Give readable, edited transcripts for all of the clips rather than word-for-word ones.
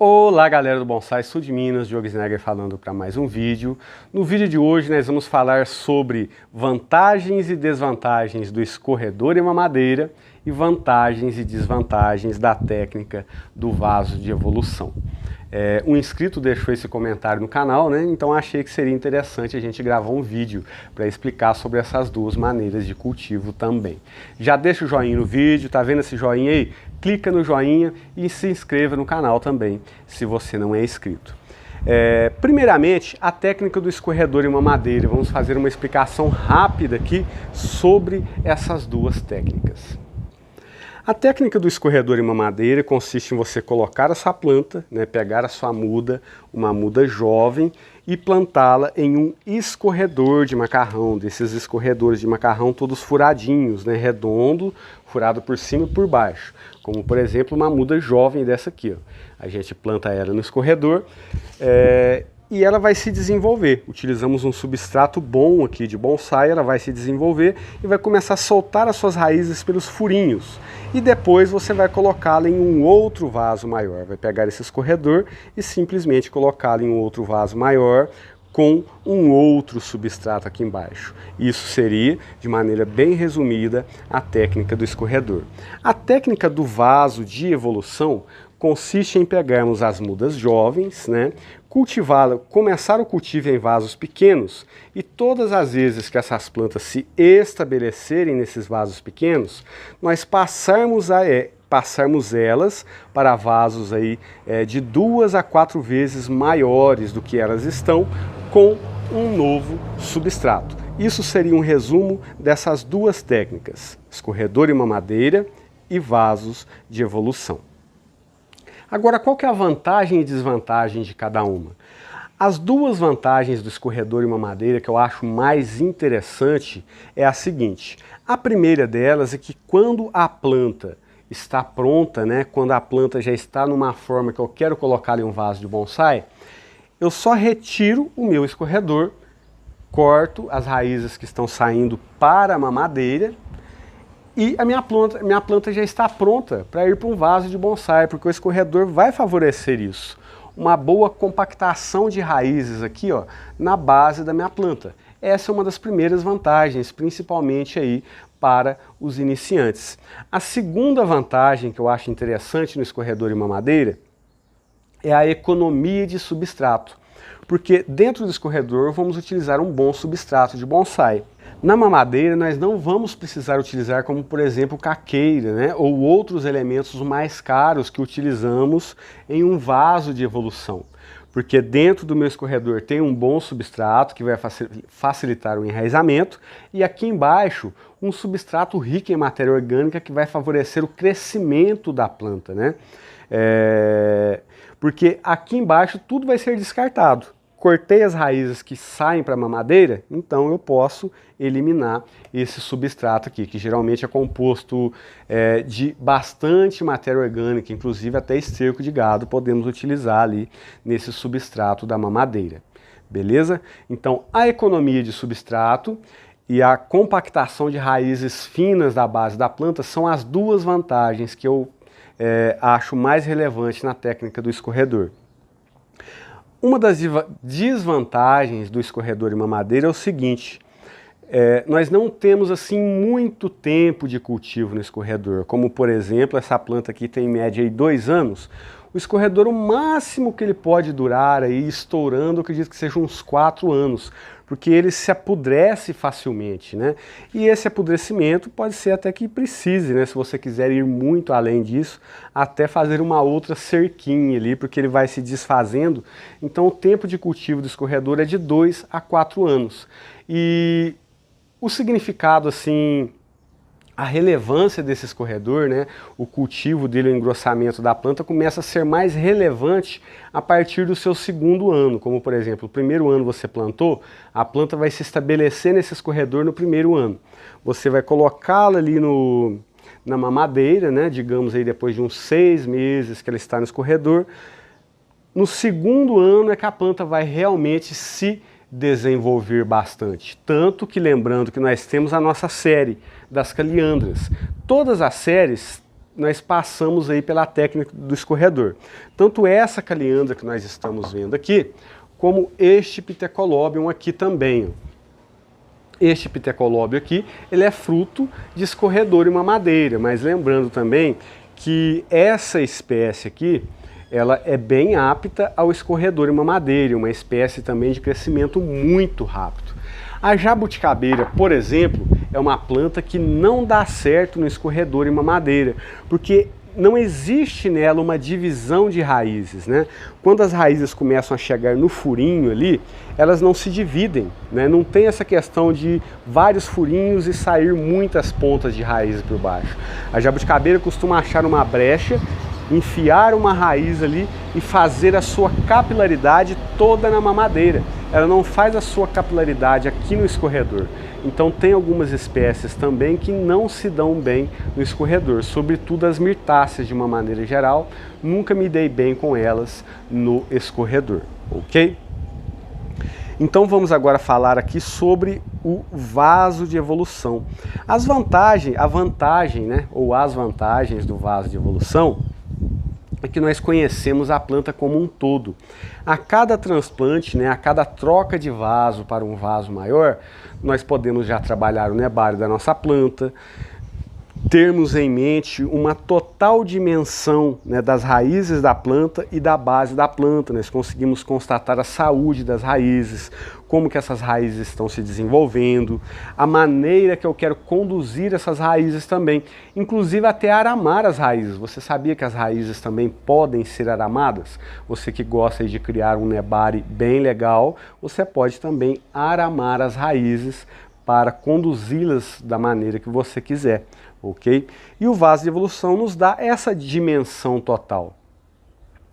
Olá galera do Bonsai, sul de Minas, Diogo Snegger falando para mais um vídeo. No vídeo de hoje nós vamos falar sobre vantagens e desvantagens do escorredor e mamadeira e vantagens e desvantagens da técnica do vaso de evolução. Um inscrito deixou esse comentário no canal, né? Então achei que seria interessante a gente gravar um vídeo para explicar sobre essas duas maneiras de cultivo também. Já deixa o joinha no vídeo, tá vendo esse joinha aí? Clica no joinha e se inscreva no canal também, se você não é inscrito. Primeiramente, a técnica do escorredor e mamadeira. Vamos fazer uma explicação rápida aqui sobre essas duas técnicas. A técnica do escorredor e mamadeira consiste em você colocar a sua planta, né, pegar a sua muda, uma muda jovem, e plantá-la em um escorredor de macarrão, desses escorredores de macarrão todos furadinhos, né, redondo, furado por cima e por baixo, como por exemplo uma muda jovem dessa aqui. Ó. A gente planta ela no escorredor e ela vai se desenvolver. Utilizamos um substrato bom aqui de bonsai, ela vai se desenvolver e vai começar a soltar as suas raízes pelos furinhos. E depois você vai colocá-la em um outro vaso maior. Vai pegar esse escorredor e simplesmente colocá-la em um outro vaso maior com um outro substrato aqui embaixo. Isso seria, de maneira bem resumida, a técnica do escorredor. A técnica do vaso de evolução consiste em pegarmos as mudas jovens, né, cultivá-la, começar o cultivo em vasos pequenos e todas as vezes que essas plantas se estabelecerem nesses vasos pequenos, nós passarmos elas para vasos aí, de 2 a 4 vezes maiores do que elas estão, com um novo substrato. Isso seria um resumo dessas duas técnicas, escorredor e mamadeira e vasos de evolução. Agora, qual que é a vantagem e desvantagem de cada uma? As duas vantagens do escorredor e mamadeira que eu acho mais interessante é a seguinte. A primeira delas é que quando a planta está pronta, né, quando a planta já está numa forma que eu quero colocá-la em um vaso de bonsai, eu só retiro o meu escorredor, corto as raízes que estão saindo para a mamadeira e a minha planta já está pronta para ir para um vaso de bonsai, porque o escorredor vai favorecer isso. Uma boa compactação de raízes aqui, ó, na base da minha planta. Essa é uma das primeiras vantagens, principalmente aí para os iniciantes. A segunda vantagem que eu acho interessante no escorredor e mamadeira é a economia de substrato, porque dentro do escorredor vamos utilizar um bom substrato de bonsai. Na mamadeira nós não vamos precisar utilizar como, por exemplo, caqueira, né, ou outros elementos mais caros que utilizamos em um vaso de evolução. Porque dentro do meu escorredor tem um bom substrato que vai facilitar o enraizamento e aqui embaixo um substrato rico em matéria orgânica que vai favorecer o crescimento da planta, né? Porque aqui embaixo tudo vai ser descartado. Cortei as raízes que saem para a mamadeira, então eu posso eliminar esse substrato aqui, que geralmente é composto de bastante matéria orgânica, inclusive até esterco de gado podemos utilizar ali nesse substrato da mamadeira. Beleza? Então a economia de substrato e a compactação de raízes finas da base da planta são as duas vantagens que eu acho mais relevante na técnica do escorredor. Uma das desvantagens do escorredor e mamadeira é o seguinte, nós não temos assim muito tempo de cultivo no escorredor, como por exemplo essa planta aqui tem em média aí 2 anos, o escorredor o máximo que ele pode durar aí estourando, eu acredito que seja uns 4 anos, porque ele se apodrece facilmente, né? E esse apodrecimento pode ser até que precise, né? Se você quiser ir muito além disso, até fazer uma outra cerquinha ali, porque ele vai se desfazendo. Então o tempo de cultivo do escorredor é de 2 a 4 anos. E o significado, assim, a relevância desse escorredor, né, o cultivo dele, o engrossamento da planta começa a ser mais relevante a partir do seu segundo ano, como por exemplo, o primeiro ano você plantou, a planta vai se estabelecer nesse escorredor no primeiro ano. Você vai colocá-la ali na mamadeira, né, digamos aí depois de uns 6 meses que ela está no escorredor. No segundo ano é que a planta vai realmente se desenvolver bastante. Tanto que, lembrando que nós temos a nossa série das caliandras. Todas as séries nós passamos aí pela técnica do escorredor. Tanto essa caliandra que nós estamos vendo aqui, como este Pithecolobium aqui também. Este Pithecolobium aqui, ele é fruto de escorredor e mamadeira, mas lembrando também que essa espécie aqui, ela é bem apta ao escorredor e mamadeira, uma espécie também de crescimento muito rápido. A jabuticabeira, por exemplo, é uma planta que não dá certo no escorredor e mamadeira, porque não existe nela uma divisão de raízes, né? Quando as raízes começam a chegar no furinho ali, elas não se dividem, né? Não tem essa questão de vários furinhos e sair muitas pontas de raízes por baixo. A jabuticabeira costuma achar uma brecha, enfiar uma raiz ali e fazer a sua capilaridade toda na mamadeira. Ela não faz a sua capilaridade aqui no escorredor. Então tem algumas espécies também que não se dão bem no escorredor, sobretudo as mirtáceas de uma maneira geral. Nunca me dei bem com elas no escorredor, ok? Então vamos agora falar aqui sobre o vaso de evolução. A vantagem, né, ou as vantagens do vaso de evolução é que nós conhecemos a planta como um todo. A cada transplante, né, a cada troca de vaso para um vaso maior, nós podemos já trabalhar o nebário da nossa planta, termos em mente uma total dimensão, né, das raízes da planta e da base da planta. Nós conseguimos constatar a saúde das raízes, como que essas raízes estão se desenvolvendo, a maneira que eu quero conduzir essas raízes também, inclusive até aramar as raízes. Você sabia que as raízes também podem ser aramadas? Você que gosta de criar um nebário bem legal, você pode também aramar as raízes para conduzi-las da maneira que você quiser, ok? E o vaso de evolução nos dá essa dimensão total.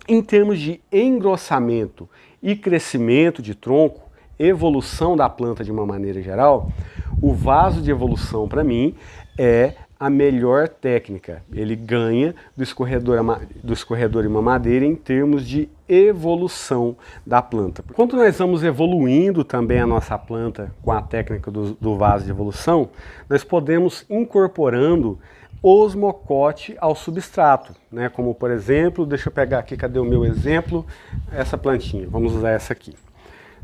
Em termos de engrossamento e crescimento de tronco, evolução da planta de uma maneira geral, o vaso de evolução para mim é a melhor técnica. Ele ganha do escorredor e mamadeira em termos de evolução da planta. Quando nós vamos evoluindo também a nossa planta com a técnica do vaso de evolução, nós podemos incorporando osmocote ao substrato, né? Como por exemplo, deixa eu pegar aqui, cadê o meu exemplo? Essa plantinha, vamos usar essa aqui.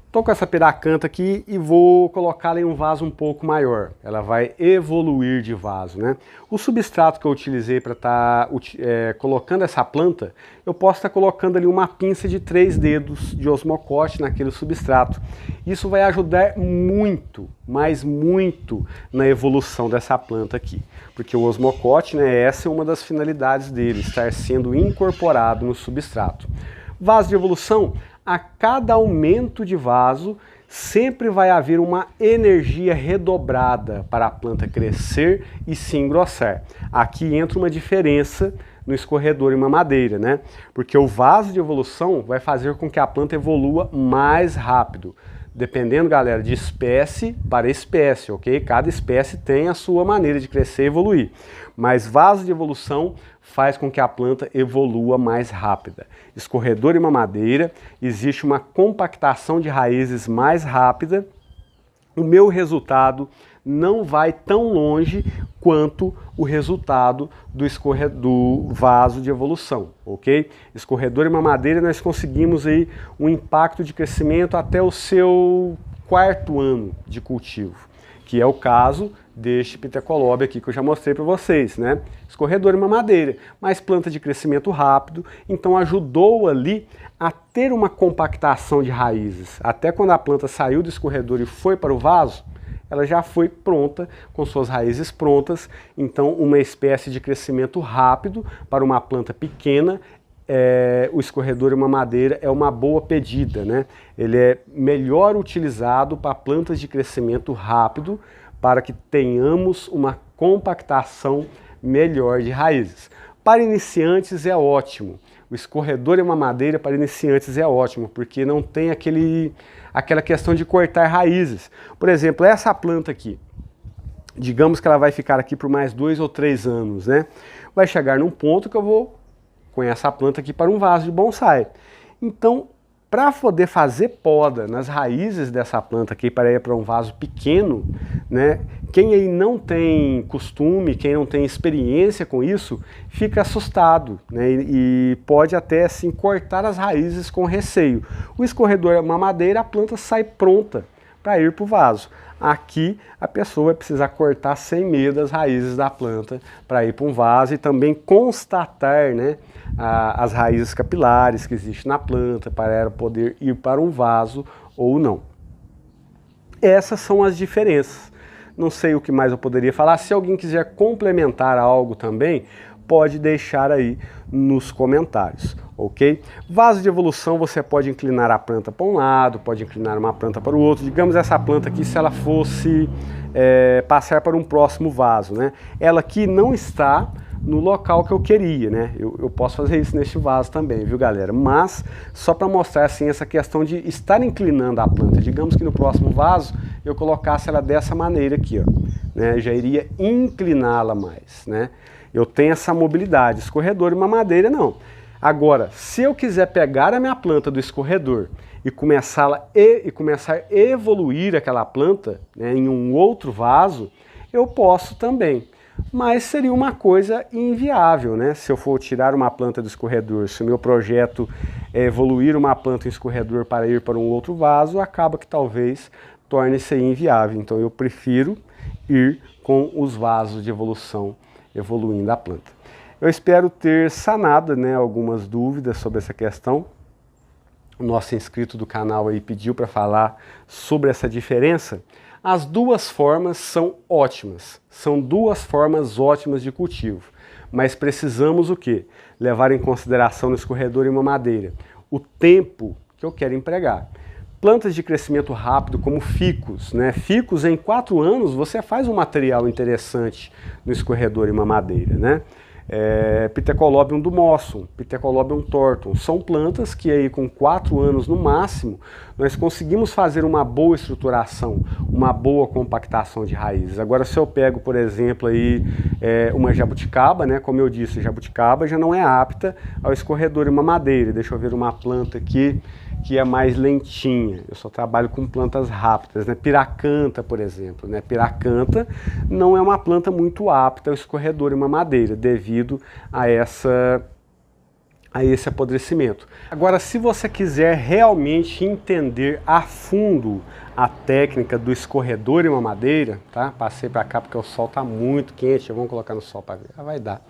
Estou com essa piracanta aqui e vou colocá-la em um vaso um pouco maior. Ela vai evoluir de vaso, né? O substrato que eu utilizei para estar colocando essa planta, eu posso estar colocando ali uma pinça de 3 dedos de osmocote naquele substrato. Isso vai ajudar muito, mas muito, na evolução dessa planta aqui. Porque o osmocote, né, essa é uma das finalidades dele, estar sendo incorporado no substrato. Vaso de evolução, a cada aumento de vaso, sempre vai haver uma energia redobrada para a planta crescer e se engrossar. Aqui entra uma diferença no escorredor e mamadeira, né? Porque o vaso de evolução vai fazer com que a planta evolua mais rápido. Dependendo, galera, de espécie para espécie, ok? Cada espécie tem a sua maneira de crescer e evoluir. Mas vaso de evolução faz com que a planta evolua mais rápida. Escorredor e mamadeira, existe uma compactação de raízes mais rápida. O meu resultado não vai tão longe quanto o resultado do vaso de evolução, ok? Escorredor e mamadeira, nós conseguimos aí um impacto de crescimento até o seu 4º ano de cultivo, que é o caso deste Pithecolobium aqui que eu já mostrei para vocês, né? Escorredor e mamadeira, mas planta de crescimento rápido, então ajudou ali a ter uma compactação de raízes. Até quando a planta saiu do escorredor e foi para o vaso, ela já foi pronta, com suas raízes prontas, então uma espécie de crescimento rápido para uma planta pequena. O escorredor e mamadeira é uma boa pedida, né? Ele é melhor utilizado para plantas de crescimento rápido, para que tenhamos uma compactação melhor de raízes. Para iniciantes é ótimo. O escorredor e mamadeira para iniciantes é ótimo, porque não tem aquela questão de cortar raízes. Por exemplo, essa planta aqui, digamos que ela vai ficar aqui por mais 2 ou 3 anos, né? Vai chegar num ponto que eu vou com essa planta aqui para um vaso de bonsai. Então, para poder fazer poda nas raízes dessa planta aqui para ir para um vaso pequeno, né, Quem aí não tem costume, quem não tem experiência com isso, fica assustado, né? E pode até assim cortar as raízes com receio. O escorredor é uma madeira, a planta sai pronta para ir para o vaso. Aqui a pessoa vai precisar cortar sem medo as raízes da planta para ir para um vaso e também constatar, né, as raízes capilares que existem na planta para ela poder ir para um vaso ou não. Essas são as diferenças. Não sei o que mais eu poderia falar. Se alguém quiser complementar algo também, pode deixar aí nos comentários, ok? Vaso de evolução, você pode inclinar a planta para um lado, pode inclinar uma planta para o outro. Digamos essa planta aqui, se ela fosse passar para um próximo vaso, né? Ela aqui não está no local que eu queria, né? Eu posso fazer isso neste vaso também, viu, galera? Mas só para mostrar assim essa questão de estar inclinando a planta. Digamos que no próximo vaso eu colocasse ela dessa maneira aqui, ó, né? Já iria incliná-la mais, né? Eu tenho essa mobilidade. Escorredor e uma madeira não. Agora, se eu quiser pegar a minha planta do escorredor e começar a evoluir aquela planta, né, em um outro vaso, eu posso também. Mas seria uma coisa inviável, né? Se eu for tirar uma planta do escorredor, se o meu projeto é evoluir uma planta em escorredor para ir para um outro vaso, acaba que talvez torne-se inviável. Então eu prefiro ir com os vasos de evolução evoluindo a planta. Eu espero ter sanado, né, algumas dúvidas sobre essa questão. O nosso inscrito do canal aí pediu para falar sobre essa diferença. As duas formas são ótimas, são duas formas ótimas de cultivo, mas precisamos o quê? Levar em consideração no escorredor e uma madeira o tempo que eu quero empregar. Plantas de crescimento rápido como ficus, né? Ficus em 4 anos você faz um material interessante no escorredor e uma madeira, né? Pithecolobium dumossum, Pithecolobium tortum, são plantas que aí com 4 anos no máximo nós conseguimos fazer uma boa estruturação, uma boa compactação de raízes. Agora se eu pego, por exemplo, aí, uma jabuticaba, né, como eu disse, jabuticaba já não é apta ao escorredor e uma madeira. Deixa eu ver uma planta aqui que é mais lentinha, eu só trabalho com plantas rápidas, né? Piracanta, por exemplo, né? Piracanta não é uma planta muito apta ao escorredor e uma madeira, devido a esse apodrecimento. Agora, se você quiser realmente entender a fundo a técnica do escorredor e uma madeira, tá? Passei para cá porque o sol está muito quente, vamos colocar no sol para ver, vai dar.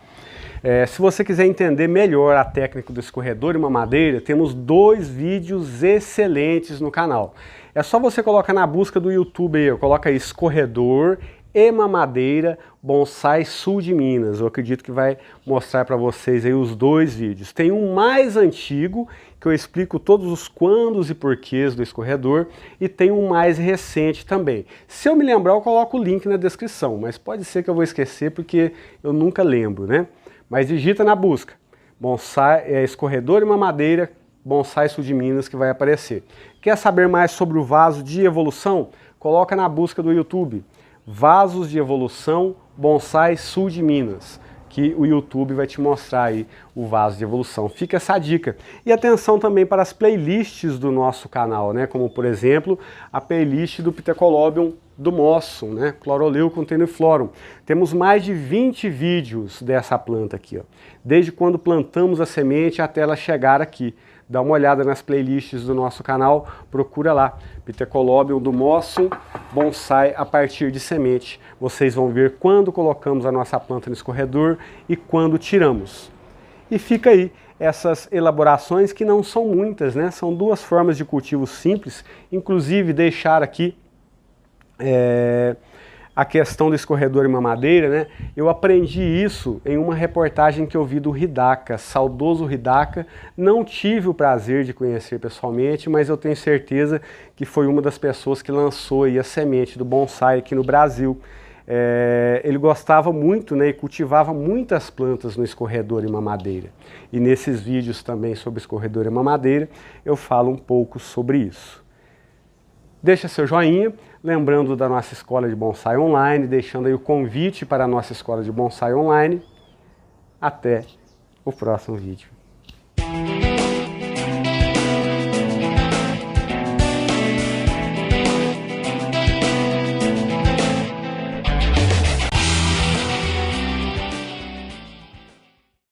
Se você quiser entender melhor a técnica do escorredor e uma madeira, temos 2 vídeos excelentes no canal. É só você colocar na busca do YouTube aí, coloca aí escorredor e mamadeira bonsai sul de Minas. Eu acredito que vai mostrar para vocês aí os 2 vídeos. Tem um mais antigo que eu explico todos os quandos e porquês do escorredor e tem um mais recente também. Se eu me lembrar eu coloco o link na descrição, mas pode ser que eu vou esquecer porque eu nunca lembro, né? Mas digita na busca, bonsai, escorredor e mamadeira, bonsai sul de Minas, que vai aparecer. Quer saber mais sobre o vaso de evolução? Coloca na busca do YouTube, vasos de evolução, bonsai sul de Minas, que o YouTube vai te mostrar aí o vaso de evolução. Fica essa dica. E atenção também para as playlists do nosso canal, né? Como por exemplo, a playlist do Pithecolobium dumossum, né? Chloroleucum tenuiflorum. Temos mais de 20 vídeos dessa planta aqui, ó. Desde quando plantamos a semente até ela chegar aqui. Dá uma olhada nas playlists do nosso canal, procura lá, Pithecolobium dumossum, bonsai a partir de semente. Vocês vão ver quando colocamos a nossa planta no escorredor e quando tiramos. E fica aí essas elaborações que não são muitas, né? São 2 formas de cultivo simples, inclusive deixar aqui a questão do escorredor e mamadeira, né? Eu aprendi isso em uma reportagem que eu vi do Hidaka, saudoso Hidaka. Não tive o prazer de conhecer pessoalmente, mas eu tenho certeza que foi uma das pessoas que lançou aí a semente do bonsai aqui no Brasil. Ele gostava muito, né, e cultivava muitas plantas no escorredor e mamadeira. E nesses vídeos também sobre escorredor e mamadeira eu falo um pouco sobre isso. Deixa seu joinha, lembrando da nossa escola de bonsai online, deixando aí o convite para a nossa escola de bonsai online. Até o próximo vídeo.